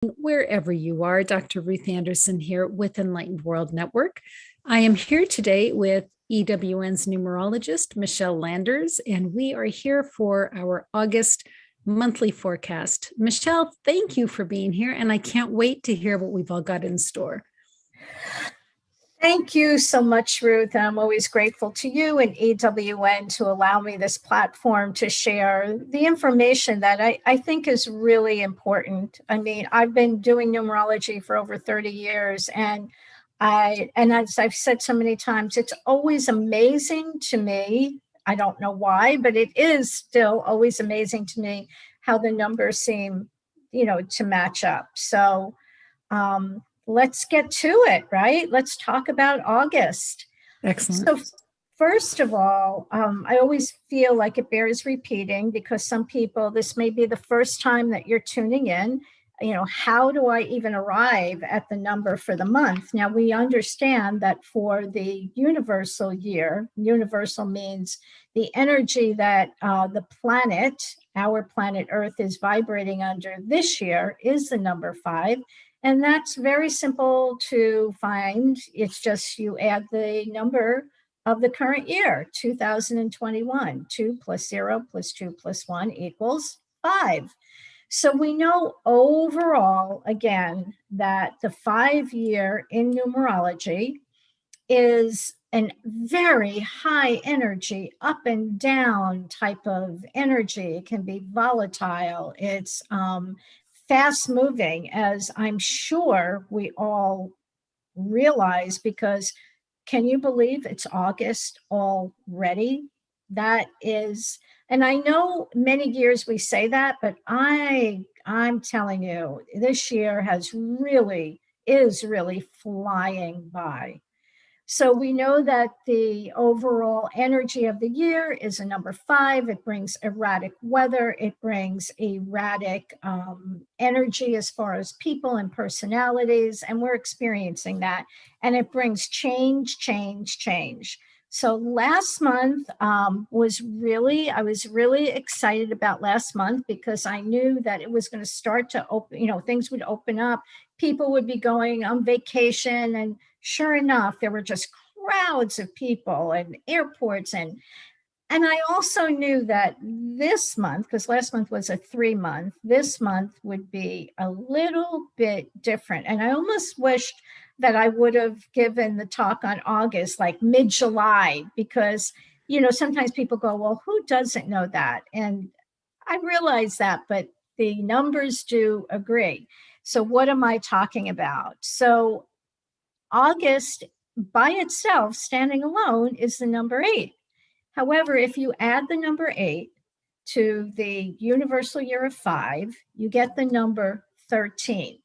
Wherever you are, Dr. Ruth Anderson here with Enlightened World Network. I am here today with EWN's numerologist, Michele Landers, and we are here for our August monthly forecast. Michele, thank you for being here, and I can't wait to hear what we've all got in store. Thank you so much, Ruth. I'm always grateful to you and EWN to allow me this platform to share the information that I think is really important. I mean, I've been doing numerology for over 30 years, and as I've said so many times, it's always amazing to me. I don't know why, but it is still always amazing to me how the numbers seem, to match up. So, let's get to it, right? Let's talk about August. Excellent. So first of all, I always feel like it bears repeating because some people, this may be the first time that you're tuning in. How do I even arrive at the number for the month? Now, we understand that for the universal year, universal means the energy that the planet, our planet Earth, is vibrating under this year is the number 5. And that's very simple to find. It's just you add the number of the current year, 2021. 2 plus 0 plus 2 plus 1 equals 5. So we know overall, again, that the 5-year in numerology is a very high energy, up and down type of energy. It can be volatile. It's fast moving, as I'm sure we all realize, because can you believe it's August already? That is, and I know many years we say that, but I'm telling you, this year is really flying by. So we know that the overall energy of the year is a number 5. It brings erratic weather. It brings erratic energy as far as people and personalities, and we're experiencing that. And it brings change. So last month I was really excited about last month because I knew that it was going to start to open, things would open up. People would be going on vacation, and sure enough, there were just crowds of people and airports. And I also knew that this month, because last month was a 3-month, this month would be a little bit different. And I almost wished that I would have given the talk on August, like mid-July, because, sometimes people go, well, who doesn't know that? And I realize that, but the numbers do agree. So what am I talking about? So August by itself, standing alone, is the number 8. However, if you add the number 8 to the universal year of 5, you get the number 13.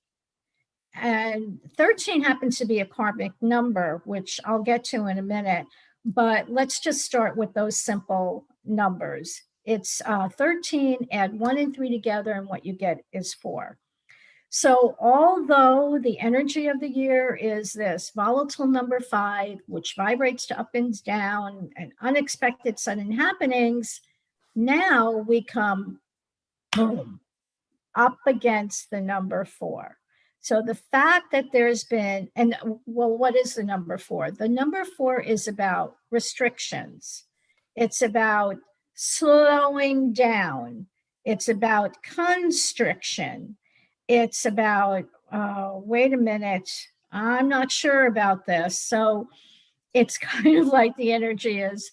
And 13 happens to be a karmic number, which I'll get to in a minute. But let's just start with those simple numbers. It's 13, add 1 and 3 together, and what you get is 4. So although the energy of the year is this volatile number 5, which vibrates to up and down and unexpected sudden happenings, now we come boom, up against the number 4. So the fact that there's been, and well, what is the number 4? The number 4 is about restrictions. It's about slowing down. It's about constriction. It's about, wait a minute, I'm not sure about this. So it's kind of like the energy is,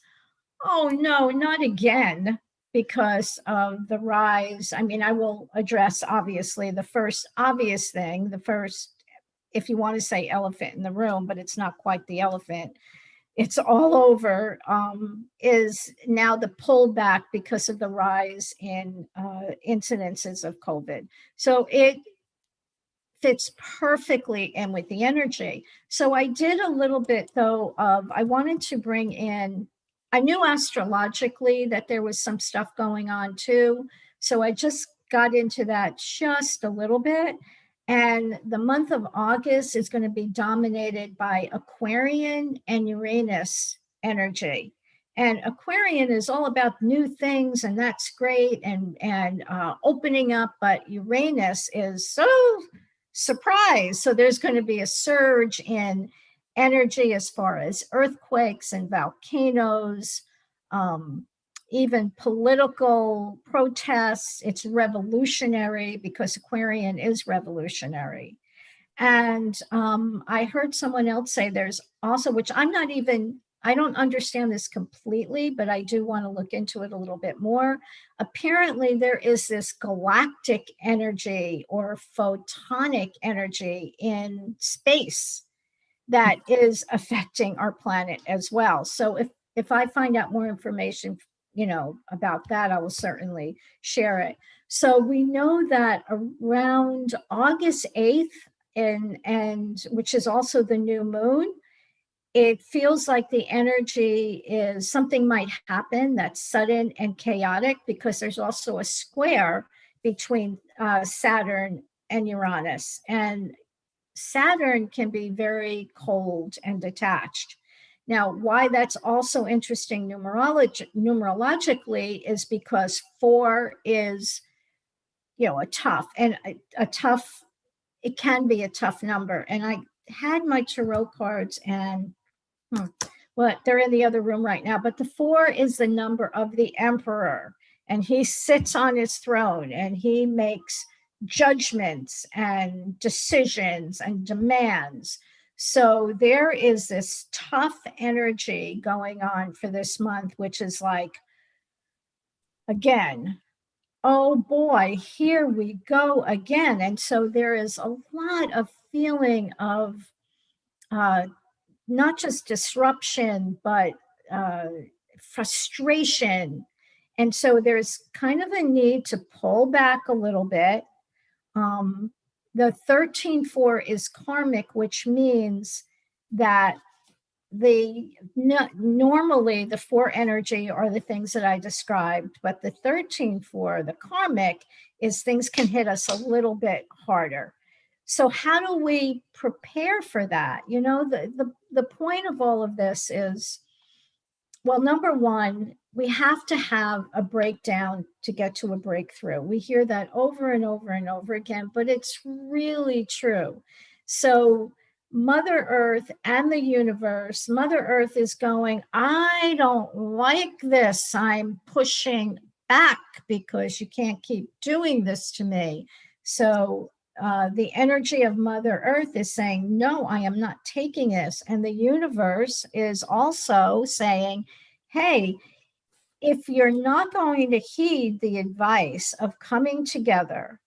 oh no, not again, because of the rise. I mean, I will address obviously the first obvious thing, if you want to say elephant in the room, but it's not quite the elephant. It's all over, is now the pullback because of the rise in incidences of COVID. So it fits perfectly in with the energy. So I did a little bit though I wanted to bring in, I knew astrologically that there was some stuff going on too. So I just got into that just a little bit. And the month of August is going to be dominated by Aquarian and Uranus energy. And Aquarian is all about new things, and that's great, and opening up. But Uranus is so surprise. So there's going to be a surge in energy as far as earthquakes and volcanoes, even political protests. It's revolutionary because Aquarian is revolutionary. And I heard someone else say there's also, which I don't understand this completely, but I do want to look into it a little bit more. Apparently, there is this galactic energy or photonic energy in space that is affecting our planet as well. So if I find out more information, about that, I will certainly share it. So we know that around August 8th, and which is also the new moon, it feels like the energy is something might happen that's sudden and chaotic, because there's also a square between Saturn and Uranus. And Saturn can be very cold and detached. Now, why that's also interesting numerologically is because 4 is, it can be a tough number. And I had my tarot cards, and well, they're in the other room right now, but the 4 is the number of the emperor, and he sits on his throne and he makes judgments and decisions and demands. So there is this tough energy going on for this month, which is like, again, oh boy, here we go again. And so there is a lot of feeling of not just disruption, but frustration. And so there's kind of a need to pull back a little bit. The 13-4 is karmic, which means that normally the 4 energy are the things that I described, but the 13-4, the karmic, is things can hit us a little bit harder. So how do we prepare for that? The point of all of this is, well, number one, we have to have a breakdown to get to a breakthrough. We hear that over and over and over again, but it's really true. So Mother Earth and the universe, Mother Earth is going, I don't like this. I'm pushing back because you can't keep doing this to me. So the energy of Mother Earth is saying, no, I am not taking this. And the universe is also saying, hey, if you're not going to heed the advice of coming together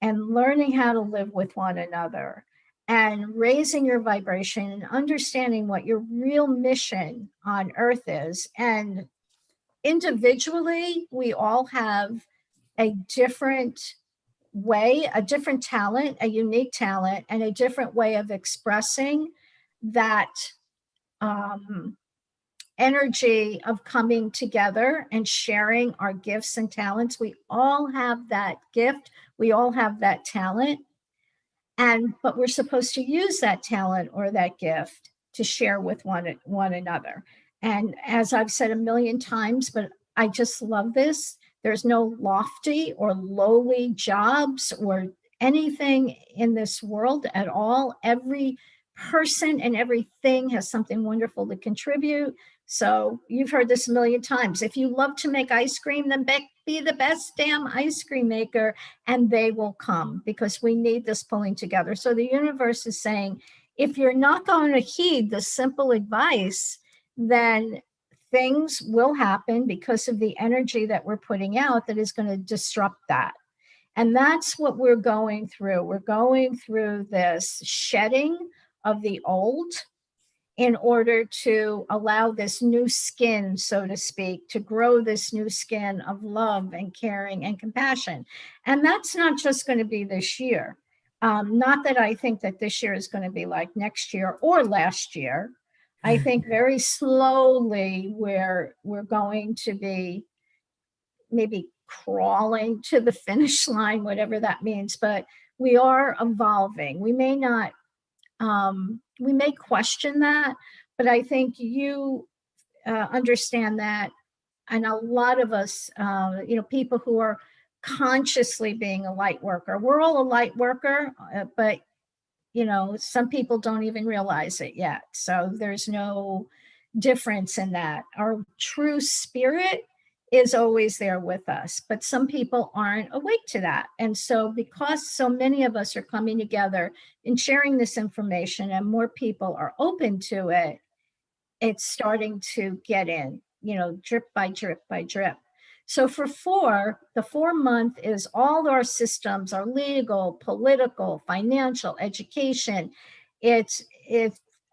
and learning how to live with one another and raising your vibration and understanding what your real mission on Earth is, and individually, we all have a different way, a different talent, a unique talent, and a different way of expressing that energy of coming together and sharing our gifts and talents. We all have that gift. We all have that talent. But we're supposed to use that talent or that gift to share with one another. And as I've said a million times, but I just love this, there's no lofty or lowly jobs or anything in this world at all. Every person and everything has something wonderful to contribute. So you've heard this a million times. If you love to make ice cream, then be the best damn ice cream maker, and they will come, because we need this pulling together. So the universe is saying, if you're not going to heed the simple advice, then things will happen because of the energy that we're putting out that is going to disrupt that. And that's what we're going through. We're going through this shedding of the old in order to allow this new skin, so to speak, to grow this new skin of love and caring and compassion. And that's not just going to be this year. Not that I think that this year is going to be like next year or last year. I think very slowly we're going to be maybe crawling to the finish line, whatever that means, but we are evolving. We may not, we may question that, but I think you understand that. And a lot of us, people who are consciously being a light worker, we're all a light worker, but some people don't even realize it yet. So there's no difference in that. Our true spirit is always there with us, but some people aren't awake to that. And so because so many of us are coming together and sharing this information and more people are open to it, it's starting to get in, drip by drip by drip. So for the 4 month is all our systems, our legal, political, financial, education. It's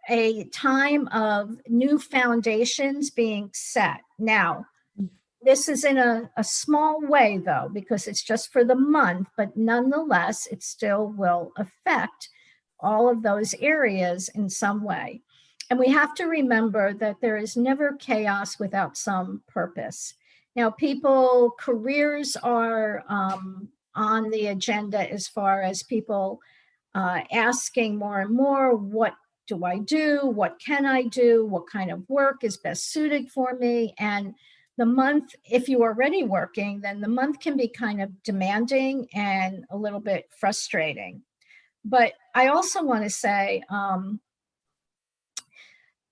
a time of new foundations being set. Now, this is in a small way, though, because it's just for the month, but nonetheless, it still will affect all of those areas in some way. And we have to remember that there is never chaos without some purpose. Now, careers are on the agenda as far as people asking more and more, what do I do? What can I do? What kind of work is best suited for me? And the month, if you are already working, then the month can be kind of demanding and a little bit frustrating. But I also want to say,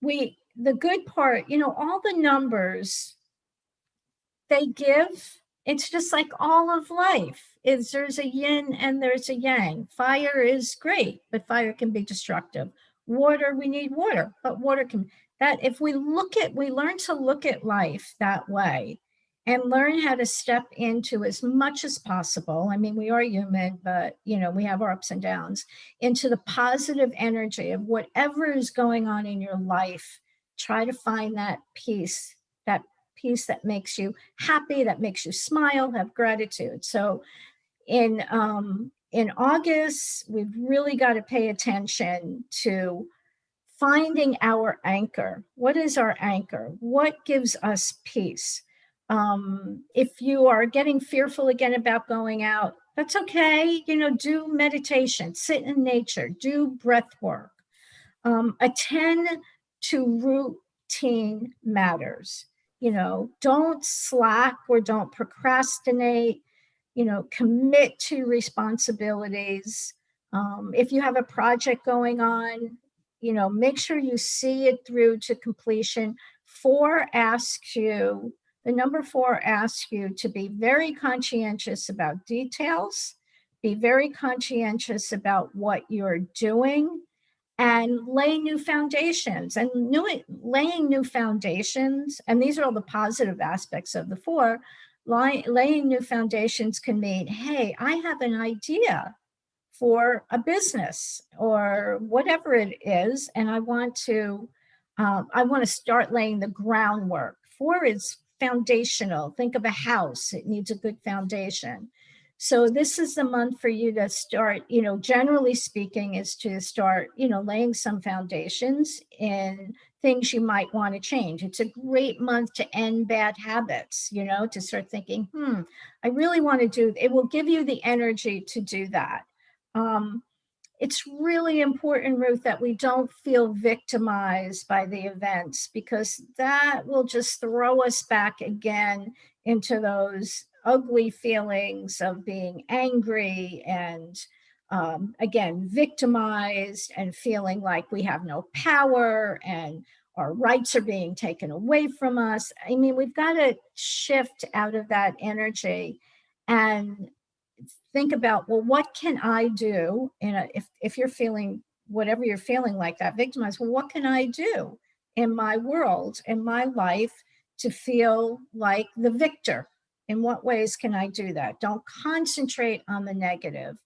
the good part, all the numbers they give, it's just like all of life is there's a yin and there's a yang. Fire is great, but fire can be destructive. Water, we need water, but water can, that if we learn to look at life that way and learn how to step into as much as possible. I mean, we are human, but we have our ups and downs, into the positive energy of whatever is going on in your life. Try to find that peace that makes you happy, that makes you smile, have gratitude. So in August, we've really got to pay attention to finding our anchor. What is our anchor? What gives us peace? If you are getting fearful again about going out, that's okay. Do meditation, sit in nature, do breath work, attend to routine matters. Don't slack or don't procrastinate, commit to responsibilities. If you have a project going on, make sure you see it through to completion. The number 4 asks you to be very conscientious about details, be very conscientious about what you're doing, and lay new foundations. And laying new foundations, and these are all the positive aspects of the 4, laying new foundations can mean, hey, I have an idea for a business or whatever it is, and I want to start laying the groundwork. 4 is foundational. Think of a house. It needs a good foundation. So this is the month for you to start, generally speaking, is to start, laying some foundations in things you might want to change. It's a great month to end bad habits, to start thinking, I really want to do, it will give you the energy to do that. It's really important, Ruth, that we don't feel victimized by the events, because that will just throw us back again into those ugly feelings of being angry and again, victimized and feeling like we have no power and our rights are being taken away from us. I mean, we've got to shift out of that energy and think about, well, what can I do? And if you're feeling whatever you're feeling like that, victimized, well, what can I do in my world, in my life, to feel like the victor? In what ways can I do that? Don't concentrate on the negative.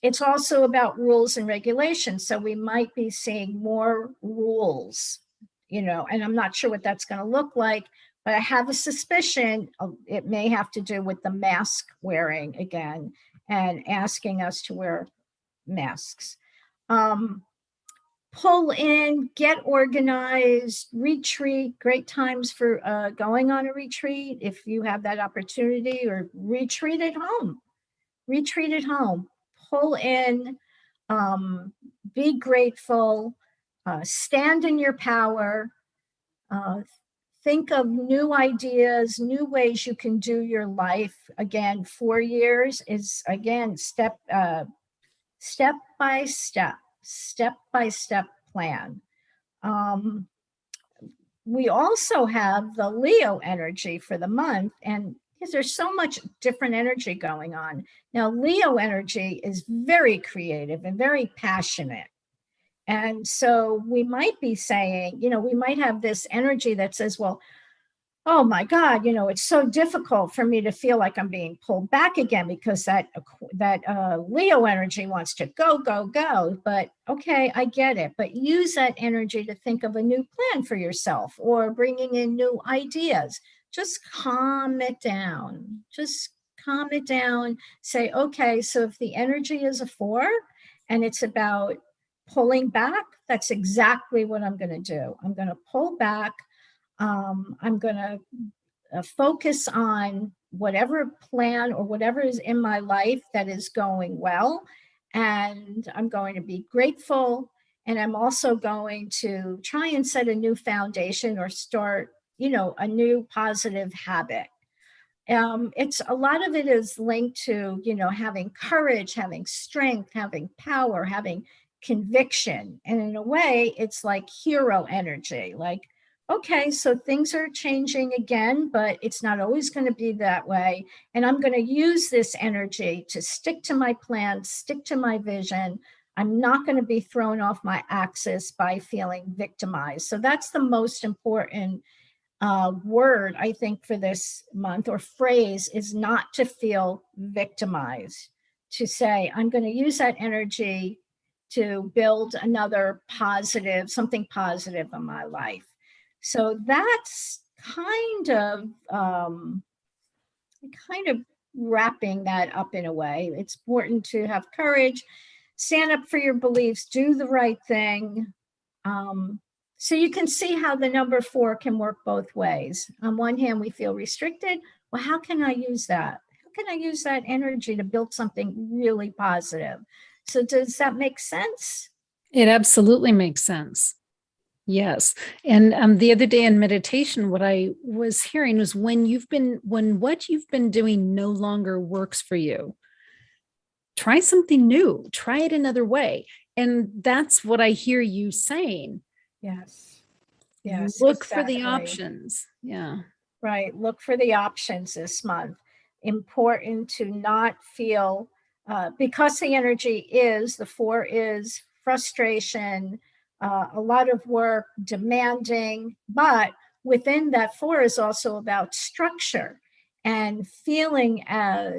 It's also about rules and regulations. So we might be seeing more rules, and I'm not sure what that's going to look like, but I have a suspicion it may have to do with the mask wearing again and asking us to wear masks. Pull in, get organized, retreat, great times for going on a retreat if you have that opportunity, or retreat at home. Pull in, be grateful, stand in your power, think of new ideas, new ways you can do your life. Again, 4 years is, again, step by step plan. We also have the Leo energy for the month, and because there's so much different energy going on. Now, Leo energy is very creative and very passionate. And so we might be saying, we might have this energy that says, well, oh my God, it's so difficult for me to feel like I'm being pulled back again because that Leo energy wants to go, go, go. But okay, I get it. But use that energy to think of a new plan for yourself or bringing in new ideas. Just calm it down. Say, okay, so if the energy is a 4 and it's about pulling back, that's exactly what I'm going to do. I'm going to pull back. I'm going to focus on whatever plan or whatever is in my life that is going well. And I'm going to be grateful. And I'm also going to try and set a new foundation or start, a new positive habit. It's a lot of it is linked to, having courage, having strength, having power, having conviction. And in a way, it's like hero energy, like, okay, so things are changing again, but it's not always going to be that way. And I'm going to use this energy to stick to my plan, stick to my vision. I'm not going to be thrown off my axis by feeling victimized. So that's the most important word, I think, for this month, or phrase, is not to feel victimized, to say, I'm going to use that energy to build another positive, something positive in my life. So that's kind of wrapping that up in a way. It's important to have courage, stand up for your beliefs, do the right thing. So you can see how the number 4 can work both ways. On one hand, we feel restricted. Well, how can I use that? How can I use that energy to build something really positive? So does that make sense? It absolutely makes sense. Yes. And the other day in meditation, what I was hearing was when what you've been doing no longer works for you, try something new, try it another way. And that's what I hear you saying. Yes. Yes. Look exactly. for the options. Yeah. Right. Look for the options this month. Important to not feel, because the energy is, the 4 is frustration, a lot of work, demanding, but within that 4 is also about structure and feeling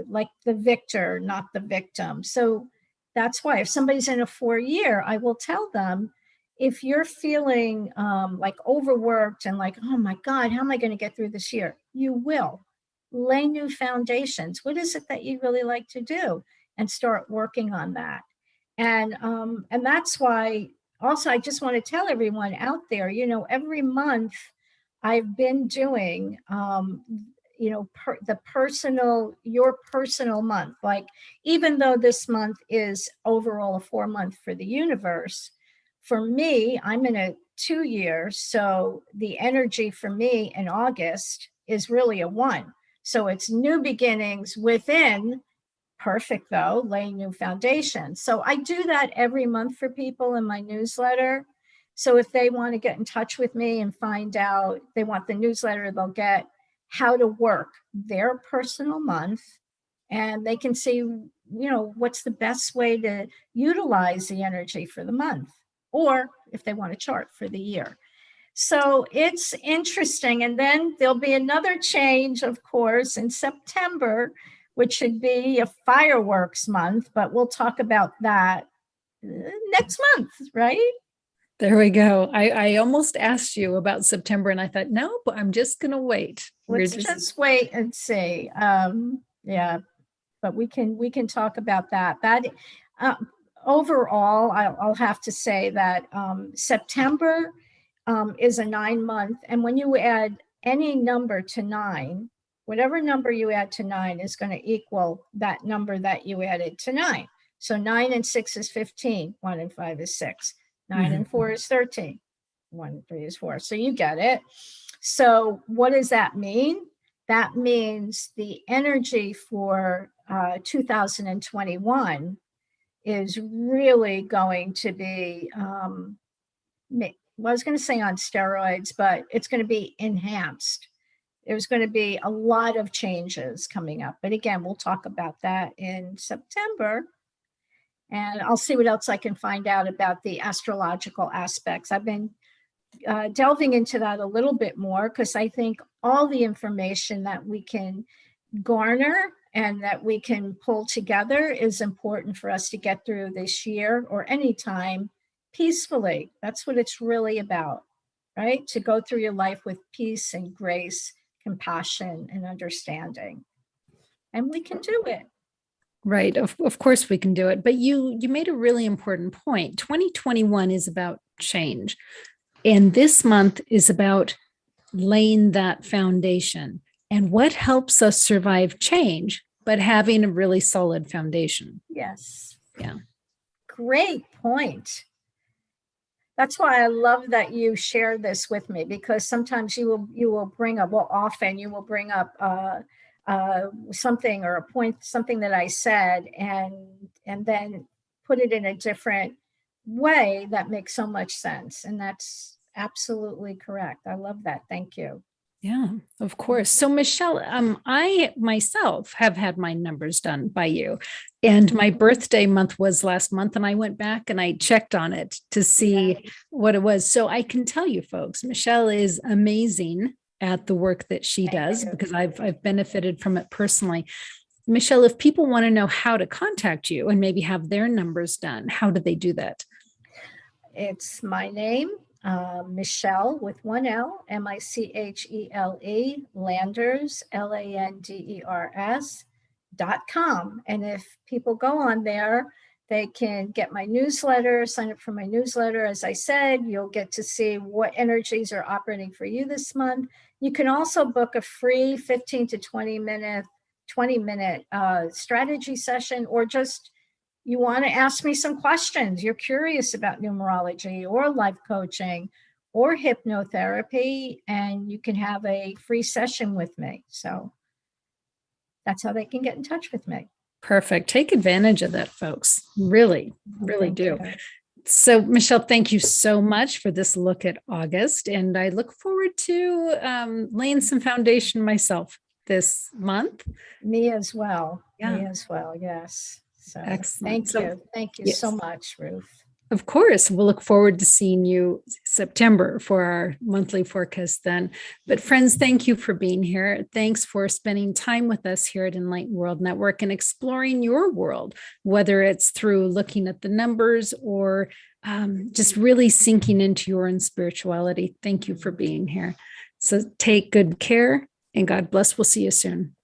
like the victor, not the victim. So that's why if somebody's in a 4 year, I will tell them, if you're feeling like overworked and like, oh my God, how am I going to get through this year? You will lay new foundations. What is it that you really like to do? And start working on that. And that's why also I just want to tell everyone out there, every month I've been doing, your personal month. Like, even though this month is overall a 4-month for the universe, for me, I'm in a 2 year. So the energy for me in August is really a 1. So it's new beginnings within, perfect though, laying new foundations. So I do that every month for people in my newsletter. So if they want to get in touch with me and find out, they want the newsletter, they'll get how to work their personal month, and they can see, what's the best way to utilize the energy for the month, or if they want a chart for the year. So it's interesting. And then there'll be another change, of course, in September, which should be a fireworks month, but we'll talk about that next month, right? There we go. I almost asked you about September and I thought, no, but I'm just going to wait. Let's just wait and see. Yeah, but we can talk about that. Overall, I'll have to say that September is a 9-month, and when you add any number to 9, whatever number you add to 9 is going to equal that number that you added to 9. So 9 and 6 is 15. 1 and 5 is 6. 9 and 4 is 13. 1 and 3 is 4. So you get it. So what does that mean? That means the energy for 2021 is really going to be, I was going to say on steroids, but it's going to be enhanced. There's going to be a lot of changes coming up. But again, we'll talk about that in September. And I'll see what else I can find out about the astrological aspects. I've been delving into that a little bit more because I think all the information that we can garner and that we can pull together is important for us to get through this year or any time peacefully. That's what it's really about, right? To go through your life with peace and grace, compassion and understanding. And we can do it. Right. Of course we can do it. But you made a really important point. 2021 is about change. And this month is about laying that foundation. And what helps us survive change, but having a really solid foundation. Yes. Yeah. Great point. That's why I love that you share this with me, because sometimes you will bring up, well, often you will bring up something or a point, something that I said, and then put it in a different way that makes so much sense. And that's absolutely correct. I love that. Thank you. Yeah, of course. So Michele, I myself have had my numbers done by you, and my birthday month was last month, and I went back and I checked on it to see what it was. So I can tell you folks, Michele is amazing at the work that she does because I've benefited from it personally. Michele, if people want to know how to contact you and maybe have their numbers done, how do they do that? It's my name, Michele with one L, Michele, Landers, LANDERS.com. And if people go on there, they can get my newsletter, sign up for my newsletter. As I said, you'll get to see what energies are operating for you this month. You can also book a free 15 to 20 minute strategy session, or just you want to ask me some questions. You're curious about numerology or life coaching or hypnotherapy, and you can have a free session with me. So that's how they can get in touch with me. Perfect. Take advantage of that, folks. Really, really do. So, Michele, thank you so much for this look at August. And I look forward to laying some foundation myself this month. Me as well. Yeah. Me as well. Yes. So excellent. Thank you so much, Ruth. Of course, we'll look forward to seeing you September for our monthly forecast then. But friends, thank you for being here. Thanks for spending time with us here at Enlightened World Network and exploring your world, whether it's through looking at the numbers or just really sinking into your own spirituality. Thank you for being here. So take good care and God bless. We'll see you soon.